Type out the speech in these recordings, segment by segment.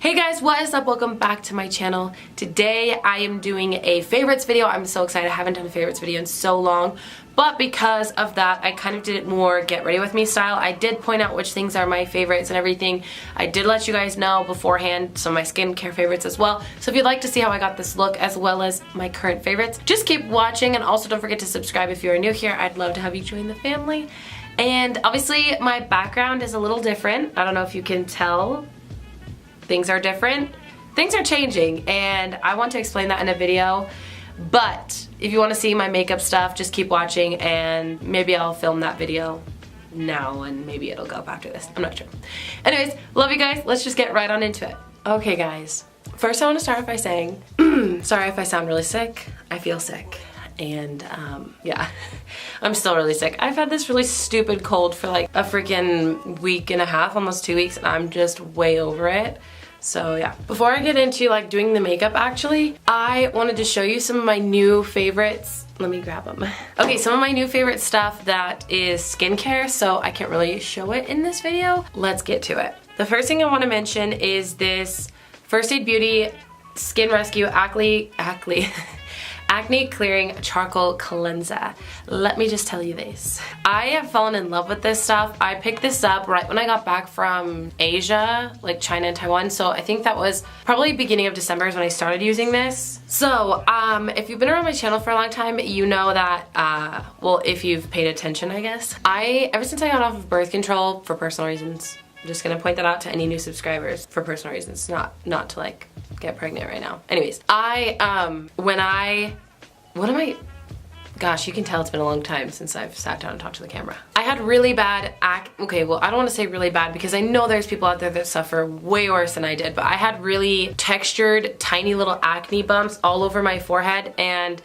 Hey guys, what is up? Welcome back to my channel. Today I am doing a favorites video. I'm so excited. I haven't done a favorites video in so long, but because of that I kind of did it more get ready with me style. I did point out which things are my favorites and everything. I did let you guys know beforehand some of my skincare favorites as well. So if you'd like to see how I got this look as well as my current favorites, just keep watching, and also don't forget to subscribe if you're new here. I'd love to have you join the family. And obviously my background is a little different. I don't know if you can tell. Things are different. Things are changing, and I want to explain that in a video. But if you want to see my makeup stuff, just keep watching, and maybe I'll film that video now and maybe it'll go up after this. I'm not sure. Anyways, love you guys. Let's just get right on into it. Okay guys, first I want to start off by saying, sorry if I sound really sick. I feel sick. And yeah, I'm still really sick. I've had this really stupid cold for like a freaking week and a half, almost 2 weeks, and I'm just way over it. So yeah, before I get into like doing the makeup, actually, I wanted to show you some of my new favorites. Let me grab them. Okay, some of my new favorite stuff that is skincare, so I can't really show it in this video. Let's get to it. The first thing I want to mention is this First Aid Beauty Skin Rescue Acne Clearing Charcoal Cleanser. Let me just tell you this. I have fallen in love with this stuff. I picked this up right when I got back from Asia, like China and Taiwan. So I think that was probably beginning of December is when I started using this. So if you've been around my channel for a long time, you know that, well, if you've paid attention, I guess. Ever since I got off of birth control for personal reasons, I'm just gonna point that out to any new subscribers for personal reasons, not to like get pregnant right now. Anyways, gosh, you can tell it's been a long time since I've sat down and talked to the camera. I had really bad okay, well, I don't want to say really bad because I know there's people out there that suffer way worse than I did, but I had really textured, tiny little acne bumps all over my forehead and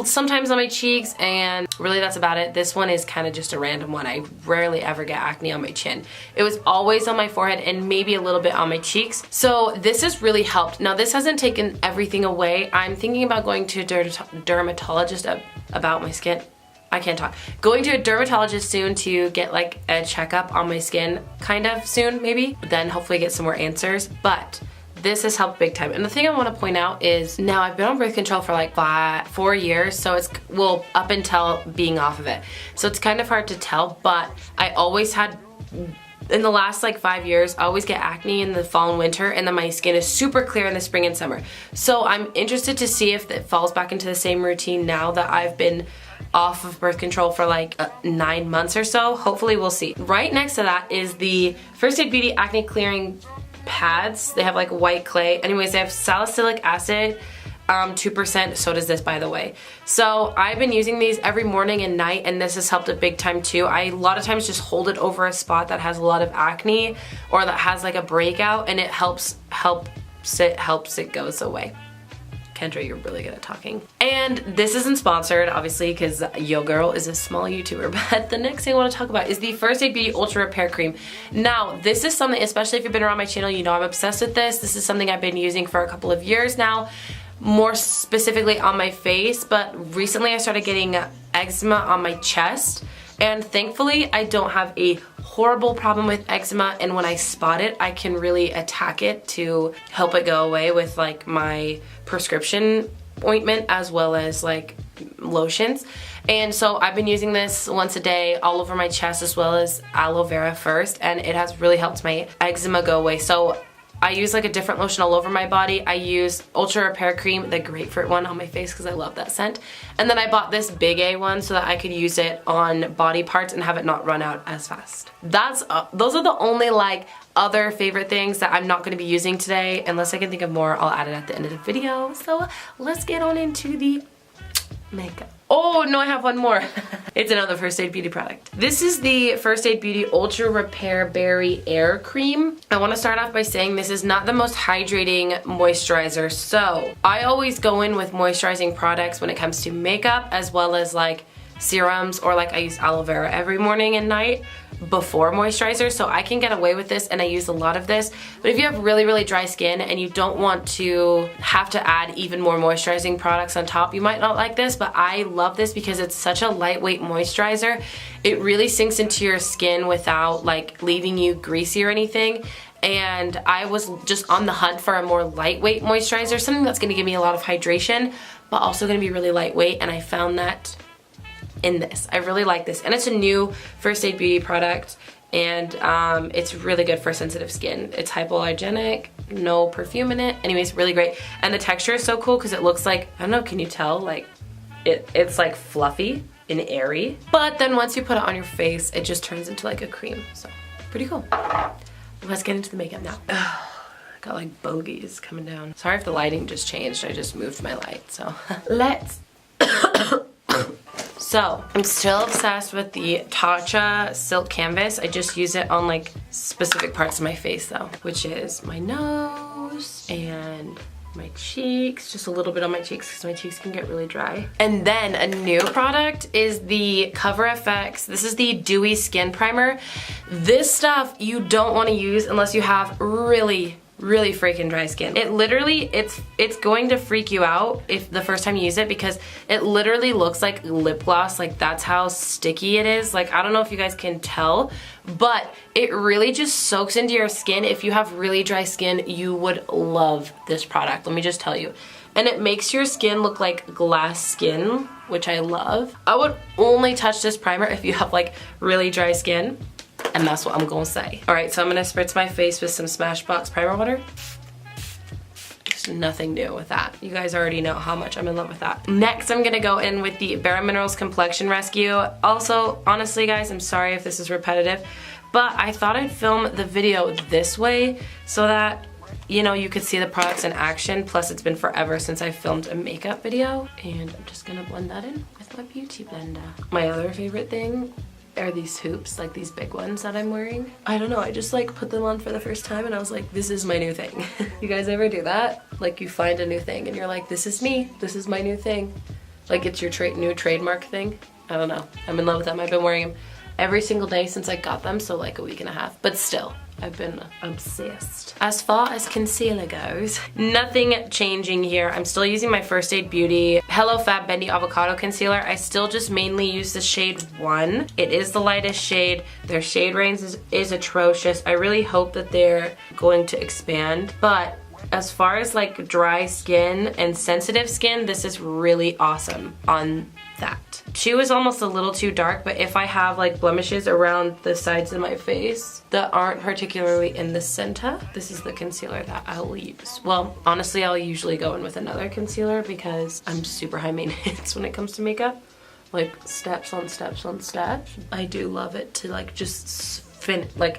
sometimes on my cheeks, and really that's about it. This one is kind of just a random one. I rarely ever get acne on my chin. It was always on my forehead and maybe a little bit on my cheeks. So this has really helped. Now this hasn't taken everything away. I'm thinking about going to a dermatologist about my skin. I can't talk. Going to a dermatologist soon to get like a checkup on my skin, kind of soon maybe. Then hopefully get some more answers. But this has helped big time. And the thing I want to point out is now I've been on birth control for like 4 years, so it's, well, up until being off of it. So it's kind of hard to tell, but I always had, in the last like 5 years, I always get acne in the fall and winter, and then my skin is super clear in the spring and summer. So I'm interested to see if it falls back into the same routine now that I've been off of birth control for like 9 months or so. Hopefully we'll see. Right next to that is the First Aid Beauty Acne Clearing pads. They have like white clay. Anyways, they have salicylic acid, 2%. So does this, by the way. So I've been using these every morning and night, and this has helped a big time too. I a lot of times just hold it over a spot that has a lot of acne or that has like a breakout, and it helps it goes away. Kendra, you're really good at talking. And this isn't sponsored, obviously, because yo girl is a small YouTuber, but the next thing I want to talk about is the First Aid Beauty Ultra Repair Cream. Now, this is something, especially if you've been around my channel, you know I'm obsessed with this. This is something I've been using for a couple of years now, more specifically on my face, but recently I started getting eczema on my chest. And thankfully, I don't have a horrible problem with eczema, and when I spot it, I can really attack it to help it go away with like my prescription ointment as well as like lotions. And so I've been using this once a day all over my chest as well as aloe vera first, and it has really helped my eczema go away. So I use like a different lotion all over my body. I use Ultra Repair Cream, the grapefruit one, on my face because I love that scent. And then I bought this Big A one so that I could use it on body parts and have it not run out as fast. Those are the only like other favorite things that I'm not going to be using today. Unless I can think of more, I'll add it at the end of the video. So let's get on into the makeup. Oh no, I have one more. It's another First Aid Beauty product. This is the First Aid Beauty Ultra Repair Berry Air Cream. I want to start off by saying this is not the most hydrating moisturizer. So I always go in with moisturizing products when it comes to makeup, as well as like serums, or like I use aloe vera every morning and night before moisturizer, so I can get away with this, and I use a lot of this. But if you have really, really dry skin and you don't want to have to add even more moisturizing products on top, you might not like this, but I love this because it's such a lightweight moisturizer. It really sinks into your skin without like leaving you greasy or anything, and I was just on the hunt for a more lightweight moisturizer, something that's going to give me a lot of hydration, but also going to be really lightweight, and I found that in this. I really like this, and it's a new First Aid Beauty product, and it's really good for sensitive skin. It's hypoallergenic, no perfume in it. Anyways, really great. And the texture is so cool because it looks like, I don't know, can you tell? Like, it's like fluffy and airy. But then once you put it on your face, it just turns into like a cream. So, pretty cool. Let's get into the makeup now. Got like bogeys coming down. Sorry if the lighting just changed. I just moved my light, so. Let's. So, I'm still obsessed with the Tatcha Silk Canvas. I just use it on like specific parts of my face though, which is my nose and my cheeks, just a little bit on my cheeks because my cheeks can get really dry. And then a new product is the Cover FX. This is the Dewy Skin Primer. This stuff you don't want to use unless you have really freaking dry skin. It literally, it's going to freak you out if the first time you use it, because it literally looks like lip gloss. Like, that's how sticky it is. Like, I don't know if you guys can tell, but it really just soaks into your skin. If you have really dry skin, you would love this product, let me just tell you. And it makes your skin look like glass skin, which I love. I would only touch this primer if you have like really dry skin. And that's what I'm gonna say. Alright, so I'm gonna spritz my face with some Smashbox primer water. There's nothing new with that. You guys already know how much I'm in love with that. Next, I'm gonna go in with the Vera Minerals Complexion Rescue. Also, honestly guys, I'm sorry if this is repetitive, but I thought I'd film the video this way so that, you know, you could see the products in action. Plus, it's been forever since I filmed a makeup video. And I'm just gonna blend that in with my beauty blender. My other favorite thing are these hoops, like these big ones that I'm wearing. I don't know, I just like put them on for the first time and I was like, this is my new thing. You guys ever do that? Like, you find a new thing and you're like, this is me, this is my new thing. Like, it's your new trademark thing. I don't know, I'm in love with them. I've been wearing them every single day since I got them, so like a week and a half, but still, I've been obsessed. As far as concealer goes, nothing changing here. I'm still using my First Aid Beauty Hello Fab Bendy Avocado Concealer. I still just mainly use the shade 1. It is the lightest shade. Their shade range is atrocious. I really hope that they're going to expand, but as far as like dry skin and sensitive skin, this is really awesome on that. 2 is almost a little too dark, but if I have like blemishes around the sides of my face that aren't particularly in the center, this is the concealer that I'll use. Well, honestly, I'll usually go in with another concealer because I'm super high maintenance when it comes to makeup. Like, steps on steps on steps. I do love it to like just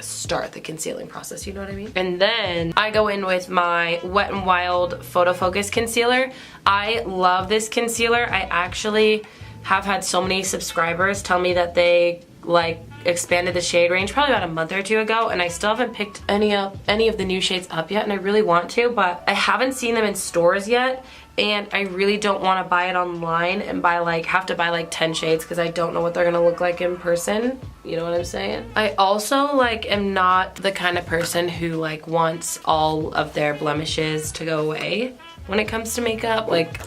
start the concealing process, you know what I mean? And then I go in with my Wet n Wild Photo Focus Concealer. I love this concealer. I actually have had so many subscribers tell me that they like expanded the shade range probably about a month or 2 ago, and I still haven't picked any of the new shades up yet, and I really want to, but I haven't seen them in stores yet, and I really don't want to buy it online and have to buy like 10 shades because I don't know what they're gonna look like in person. You know what I'm saying? I also like am not the kind of person who like wants all of their blemishes to go away when it comes to makeup. Like,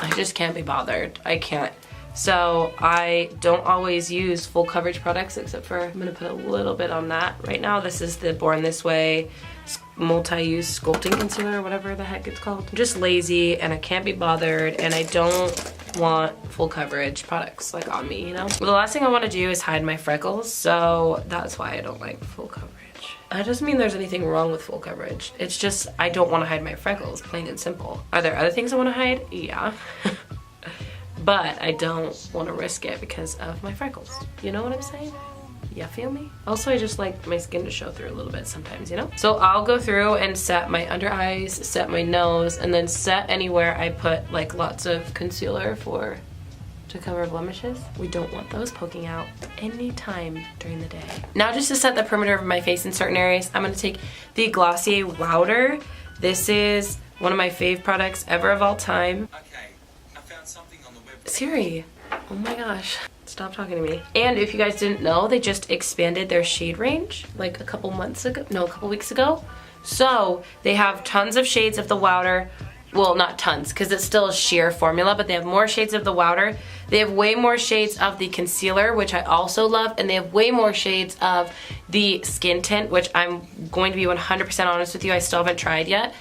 I just can't be bothered. I can't. So I don't always use full coverage products, except for, I'm gonna put a little bit on that. Right now, this is the Born This Way multi-use sculpting concealer, or whatever the heck it's called. I'm just lazy and I can't be bothered, and I don't want full coverage products like on me, you know? Well, the last thing I want to do is hide my freckles, so that's why I don't like full coverage. That doesn't mean there's anything wrong with full coverage. It's just I don't want to hide my freckles, plain and simple. Are there other things I want to hide? Yeah. But I don't want to risk it because of my freckles. You know what I'm saying? You feel me? Also, I just like my skin to show through a little bit sometimes, you know? So I'll go through and set my under eyes, set my nose, and then set anywhere I put like lots of concealer to cover blemishes. We don't want those poking out anytime during the day. Now, just to set the perimeter of my face in certain areas, I'm going to take the Glossier Wowder. This is one of my fave products ever of all time. Siri, oh my gosh, stop talking to me. And if you guys didn't know, they just expanded their shade range like a couple weeks ago. So they have tons of shades of the Wowder, well, not tons, because it's still a sheer formula, but they have more shades of the powder. They have way more shades of the concealer, which I also love, and they have way more shades of the skin tint, which I'm going to be 100% honest with you, I still haven't tried yet.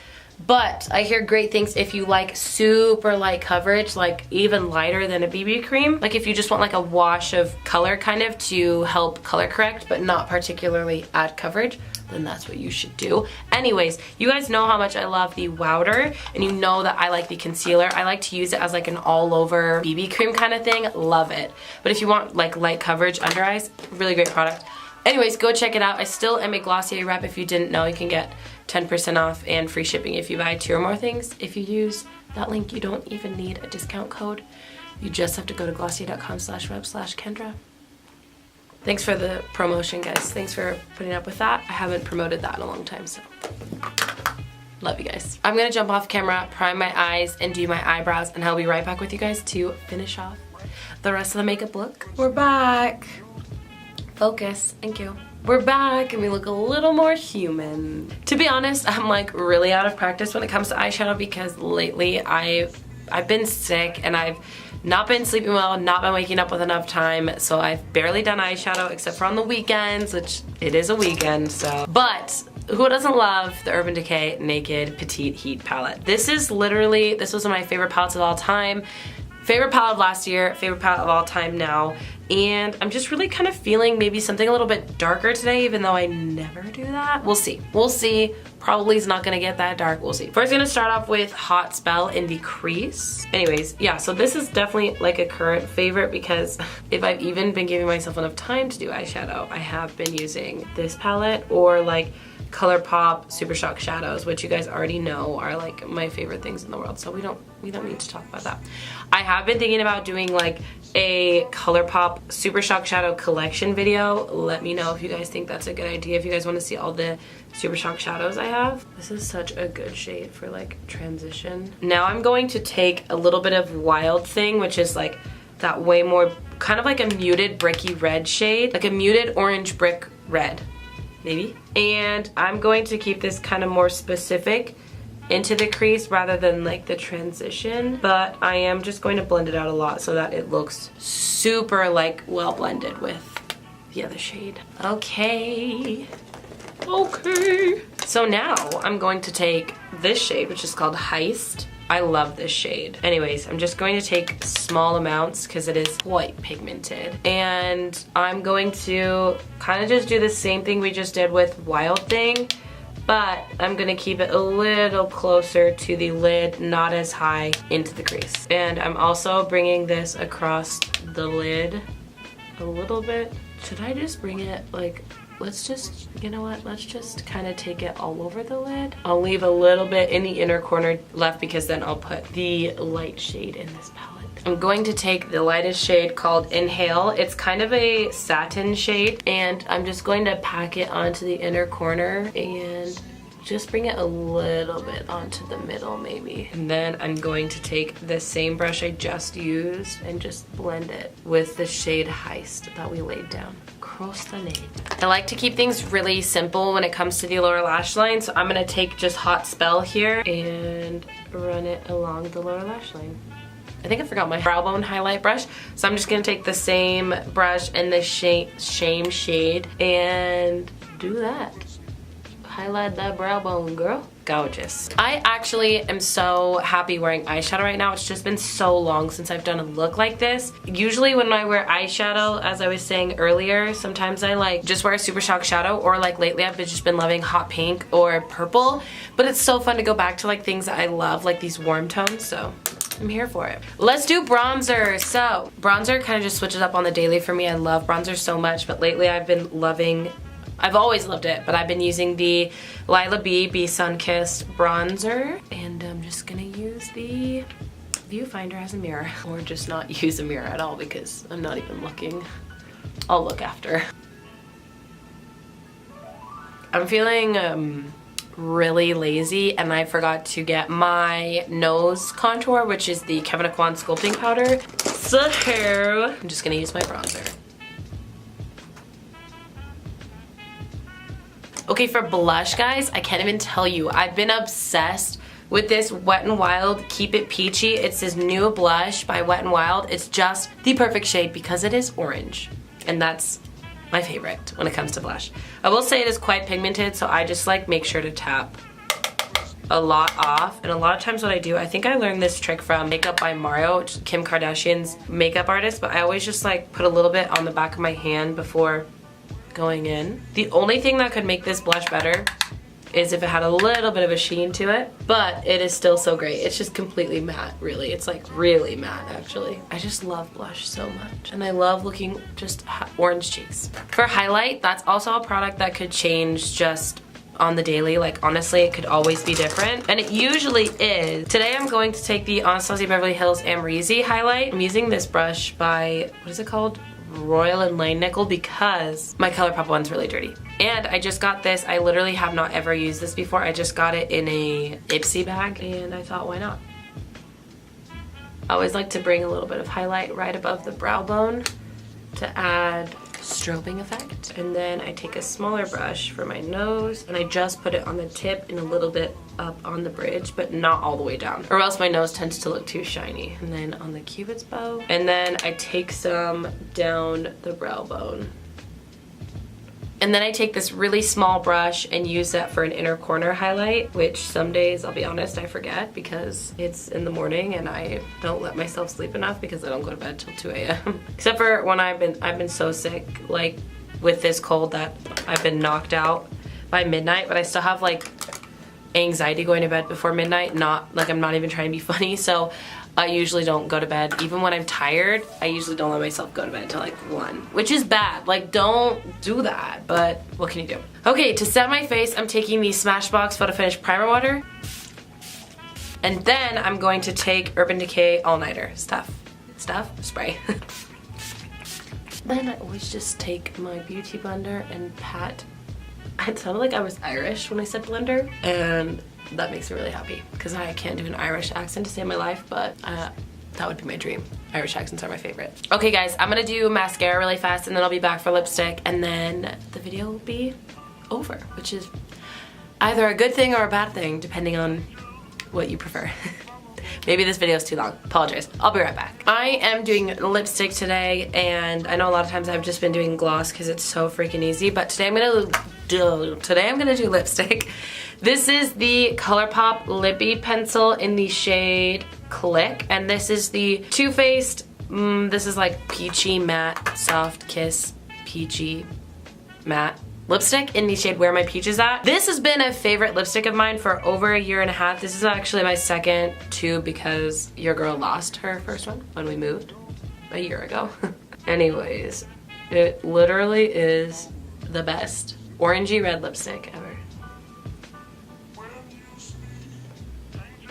But I hear great things if you like super light coverage, like even lighter than a BB cream. Like if you just want like a wash of color kind of to help color correct, but not particularly add coverage, then that's what you should do. Anyways, you guys know how much I love the powder, and you know that I like the concealer. I like to use it as like an all over BB cream kind of thing. Love it. But if you want like light coverage under eyes, really great product. Anyways, go check it out. I still am a Glossier rep. If you didn't know, you can get 10% off and free shipping if you buy 2 or more things. If you use that link, you don't even need a discount code. You just have to go to glossier.com/web/Kendra. Thanks for the promotion, guys. Thanks for putting up with that. I haven't promoted that in a long time, so love you guys. I'm gonna jump off camera, prime my eyes, and do my eyebrows, and I'll be right back with you guys to finish off the rest of the makeup look. We're back. Focus, thank you. We're back and we look a little more human. To be honest, I'm like really out of practice when it comes to eyeshadow because lately I've been sick and I've not been sleeping well, not been waking up with enough time, so I've barely done eyeshadow except for on the weekends, which it is a weekend, so. But who doesn't love the Urban Decay Naked Petite Heat palette? This was one of my favorite palettes of all time. Favorite palette of last year, favorite palette of all time now. And I'm just really kind of feeling maybe something a little bit darker today, even though I never do that. We'll see. We'll see. Probably is not gonna get that dark. We'll see. First, gonna start off with Hot Spell in the crease. Anyways, yeah, so this is definitely like a current favorite because if I've even been giving myself enough time to do eyeshadow, I have been using this palette or like ColourPop Super Shock Shadows, which you guys already know are like my favorite things in the world, so we don't need to talk about that. I have been thinking about doing like a ColourPop Super Shock Shadow collection video. Let me know if you guys think that's a good idea, if you guys want to see all the Super Shock shadows I have. This is such a good shade for like transition. Now I'm going to take a little bit of Wild Thing, which is like that way more kind of like a muted bricky red shade, like a muted orange brick red maybe. And I'm going to keep this kind of more specific into the crease rather than like the transition, but I am just going to blend it out a lot so that it looks super like well blended with the other shade. Okay. So now I'm going to take this shade, which is called Heist. I love this shade. Anyways, I'm just going to take small amounts because it is quite pigmented. And I'm going to kind of just do the same thing we just did with Wild Thing, but I'm gonna keep it a little closer to the lid, not as high into the crease. And I'm also bringing this across the lid a little bit. Should I just bring it like, let's just, you know what, let's just kind of take it all over the lid. I'll leave a little bit in the inner corner left because then I'll put the light shade in this palette. I'm going to take the lightest shade called Inhale. It's kind of a satin shade, and I'm just going to pack it onto the inner corner and just bring it a little bit onto the middle maybe. And then I'm going to take the same brush I just used and just blend it with the shade Heist that we laid down across the lid. I like to keep things really simple when it comes to the lower lash line, so I'm gonna take just Hot Spell here and run it along the lower lash line. I think I forgot my brow bone highlight brush, so I'm just gonna take the same brush and the Shame shade and do that. Highlight that brow bone, girl. Gorgeous. I actually am so happy wearing eyeshadow right now. It's just been so long since I've done a look like this. Usually when I wear eyeshadow, as I was saying earlier, sometimes I like just wear a Super Shock shadow, or like lately I've just been loving hot pink or purple, but it's so fun to go back to like things that I love, like these warm tones, so I'm here for it. Let's do bronzer. So bronzer kind of just switches up on the daily for me. I love bronzer so much, but lately I've been loving, I've always loved it, but I've been using the Lila Be Sun Kissed bronzer, and I'm just gonna use the viewfinder as a mirror, or just not use a mirror at all because I'm not even looking. I'll look after. I'm feeling really lazy, and I forgot to get my nose contour, which is the Kevyn Aucoin sculpting powder. So I'm just gonna use my bronzer. Okay, for blush, guys, I can't even tell you. I've been obsessed with this Wet n Wild Keep It Peachy. It's this new blush by Wet n Wild. It's just the perfect shade because it is orange. And that's my favorite when it comes to blush. I will say it is quite pigmented, so I just like make sure to tap a lot off. And a lot of times what I do, I think I learned this trick from Makeup by Mario, which is Kim Kardashian's makeup artist, but I always just like put a little bit on the back of my hand before going in. The only thing that could make this blush better is if it had a little bit of a sheen to it, but it is still so great. It's just completely matte, really. It's like really matte, actually. I just love blush so much, and I love looking just orange cheeks. For highlight, that's also a product that could change just on the daily. Like honestly, it could always be different, and it usually is. Today I'm going to take the Anastasia Beverly Hills Amrezy highlight. I'm using this brush by, what is it called? Royal and Lane Nickel, because my ColourPop one's really dirty. And I just got this. I literally have not ever used this before. I just got it in a Ipsy bag, and I thought, why not? I always like to bring a little bit of highlight right above the brow bone to add strobing effect. And then I take a smaller brush for my nose, and I just put it on the tip and a little bit up on the bridge, but not all the way down, or else my nose tends to look too shiny. And then on the cupid's bow, and then I take some down the brow bone. And then I take this really small brush and use that for an inner corner highlight, which some days, I'll be honest, I forget because it's in the morning and I don't let myself sleep enough because I don't go to bed till 2 a.m. Except for when I've been so sick, like with this cold, that I've been knocked out by midnight, but I still have like anxiety going to bed before midnight. Not like, I'm not even trying to be funny, so I usually don't go to bed. Even when I'm tired, I usually don't let myself go to bed until like 1, which is bad. Like, don't do that, but what can you do? Okay, to set my face, I'm taking the Smashbox Photo Finish Primer Water, and then I'm going to take Urban Decay All Nighter spray. Then I always just take my beauty blender and pat. It sounded like I was Irish when I said blender, and that makes me really happy because I can't do an Irish accent to save my life, but that would be my dream. Irish accents are my favorite. Okay guys, I'm gonna do mascara really fast and then I'll be back for lipstick, and then the video will be over, which is either a good thing or a bad thing depending on what you prefer. Maybe this video is too long. Apologize. I'll be right back. I am doing lipstick today, and I know a lot of times I've just been doing gloss because it's so freaking easy, but today I'm gonna do lipstick. This is the ColourPop Lippy Pencil in the shade Click, and this is the Too Faced, this is like Peachy Matte Soft Kiss Peachy Matte lipstick in the shade Where My Peach Is At. This has been a favorite lipstick of mine for over 1.5 years. This is actually my second tube because your girl lost her first one when we moved a year ago. Anyways, it literally is the best orangey red lipstick ever.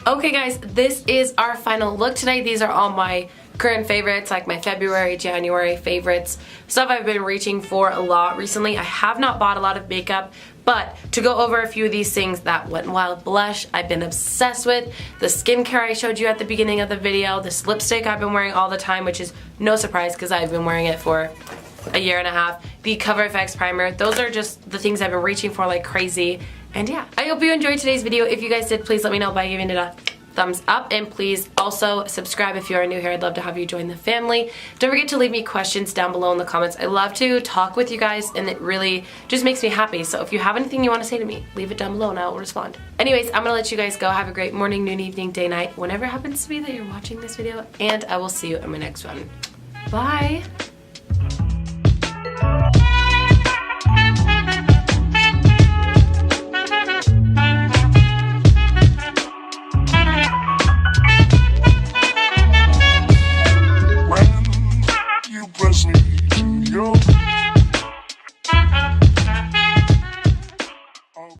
Okay guys, this is our final look today. These are all my current favorites, like my February, January favorites. Stuff I've been reaching for a lot recently. I have not bought a lot of makeup, but to go over a few of these things, that Wet n Wild blush I've been obsessed with, the skincare I showed you at the beginning of the video, this lipstick I've been wearing all the time, which is no surprise because I've been wearing it for 1.5 years, the Cover FX primer. Those are just the things I've been reaching for like crazy. And yeah, I hope you enjoyed today's video. If you guys did, please let me know by giving it a thumbs up, and please also subscribe if you are new here. I'd love to have you join the family. Don't forget to leave me questions down below in the comments. I love to talk with you guys, and it really just makes me happy. So if you have anything you want to say to me, leave it down below and I will respond. Anyways, I'm gonna let you guys go. Have a great morning, noon, evening, day, night, whenever it happens to be that you're watching this video, and I will see you in my next one. Bye!